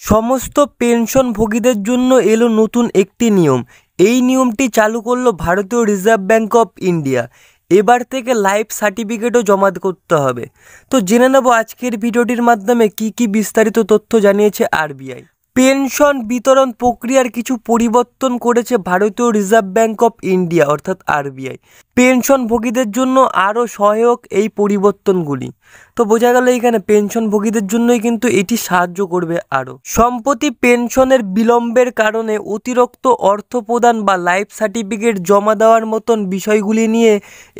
সমস্ত পেনশনভোগীদের জন্য এলো নতুন একটি নিয়ম। এই নিয়মটি চালু করলো ভারতীয় রিজার্ভ ব্যাঙ্ক অফ ইন্ডিয়া। এবার থেকে লাইফ সার্টিফিকেটও জমা করতে হবে। তো জেনে নেব আজকের ভিডিওটির মাধ্যমে কি কি বিস্তারিত তথ্য জানিয়েছে আরবিআই। পেনশন বিতরণ প্রক্রিয়ার কিছু পরিবর্তন করেছে ভারতীয় রিজার্ভ ব্যাঙ্ক অফ ইন্ডিয়া অর্থাৎ আরবিআই। পেনশনভোগীদের জন্য আরও সহায়ক এই পরিবর্তনগুলি। তো বোঝা গেল এখানে পেনশনভোগীদের জন্যই কিন্তু এটি সাহায্য করবে আরও। সম্প্রতি পেনশনের বিলম্বের কারণে অতিরিক্ত অর্থ প্রদান বা লাইফ সার্টিফিকেট জমা দেওয়ার মতন বিষয়গুলি নিয়ে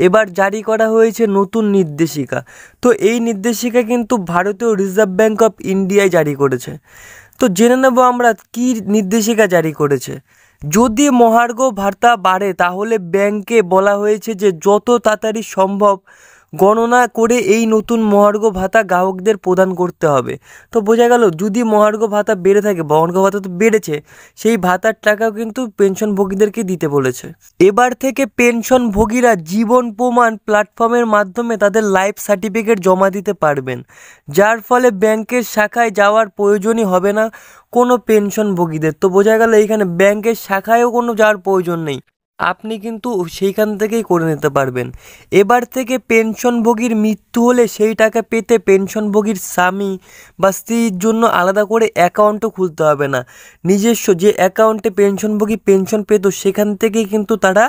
এবার জারি করা হয়েছে নতুন নির্দেশিকা। তো এই নির্দেশিকা কিন্তু ভারতীয় রিজার্ভ ব্যাঙ্ক অফ ইন্ডিয়ায় জারি করেছে। তো জেনে নেব আমরা কী নির্দেশিকা জারি করেছে। যদি মহার্ঘ ভাতা বাড়ে তাহলে ব্যাংকে বলা হয়েছে যে যত তাড়াতাড়ি সম্ভব গণনা করে এই নতুন মহার্ঘ ভাতা গ্রাহকদের প্রদান করতে হবে। তো বোঝা গেল যদি মহার্ঘ ভাতা বেড়ে থাকে, মহার্ঘ ভাতা তো বেড়েছে, সেই ভাতার টাকাও কিন্তু পেনশনভোগীদেরকে দিতে বলেছে। এবার থেকে পেনশনভোগীরা জীবন প্রমাণ প্ল্যাটফর্মের মাধ্যমে তাদের লাইফ সার্টিফিকেট জমা দিতে পারবেন, যার ফলে ব্যাংকের শাখায় যাওয়ার প্রয়োজনই হবে না কোনো পেনশনভোগীদের। তো বোঝা গেল এইখানে ব্যাংকের শাখায়ও কোনো যাওয়ার প্রয়োজন নেই, আপনি কিন্তু সেইখান থেকেই করে নিতে পারবেন। এবার থেকে পেনশনভোগীর মৃত্যু হলে সেই টাকা পেতে পেনশনভোগীর স্বামী বা স্ত্রীর জন্য আলাদা করে অ্যাকাউন্টও খুলতে হবে না। নিজস্ব যে অ্যাকাউন্টে পেনশনভোগী পেনশন পেত সেখান থেকেই কিন্তু তারা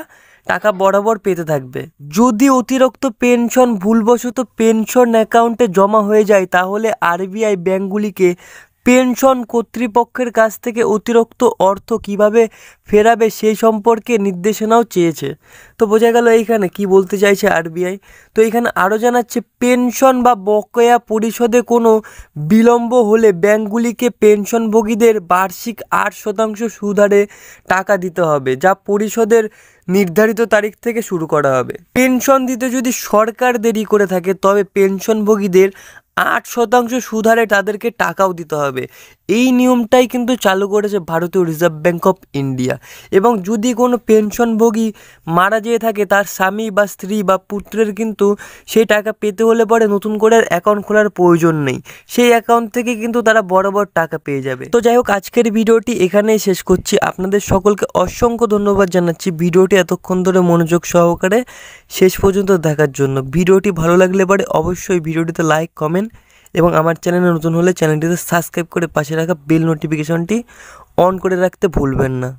টাকা বরাবর পেতে থাকবে। যদি অতিরিক্ত পেনশন ভুলবশত পেনশন অ্যাকাউন্টে জমা হয়ে যায় তাহলে আরবিআই ব্যাংকগুলিকে পেনশন কর্তৃপক্ষের কাছ থেকে অতিরিক্ত অর্থ কিভাবে ফেরাবে সেই সম্পর্কে নির্দেশনাও চেয়েছে। তো বোঝা গেল এইখানে কি বলতে চাইছে আরবিআই। তো এখানে আরও জানাচ্ছে পেনশন বা বকেয়া পরিশোধে কোনো বিলম্ব হলে ব্যাংকগুলিকে পেনশনভোগীদের বার্ষিক 8% সুদ হারে টাকা দিতে হবে, যা পরিশোধের নির্ধারিত তারিখ থেকে শুরু করা হবে। পেনশন দিতে যদি সরকার দেরি করে থাকে তবে পেনশনভোগীদের 8% সুদ হারে তাদেরকে টাকাও দিতে হবে। এই নিয়মটাই কিন্তু চালু করেছে ভারতীয় রিজার্ভ ব্যাঙ্ক অফ ইন্ডিয়া। এবং যদি কোনো পেনশনভোগী মারা যেয়ে থাকে তার স্বামী বা স্ত্রী বা পুত্রের কিন্তু সেই টাকা পেতে হলে পরে নতুন করে অ্যাকাউন্ট খোলার প্রয়োজন নেই, সেই অ্যাকাউন্ট থেকে কিন্তু তারা বরাবর টাকা পেয়ে যাবে। তো যাই হোক আজকের ভিডিওটি এখানেই শেষ করছি। আপনাদের সকলকে অসংখ্য ধন্যবাদ জানাচ্ছি ভিডিওটি এতক্ষণ ধরে মনোযোগ সহকারে শেষ পর্যন্ত দেখার জন্য। ভিডিওটি ভালো লাগলে পরে অবশ্যই ভিডিওটিতে লাইক, কমেন্ট এবং আমার চ্যানেলে নতুন হলে চ্যানেলটিতে সাবস্ক্রাইব করে পাশে রাখা বেল নোটিফিকেশনটি অন করে রাখতে ভুলবেন না।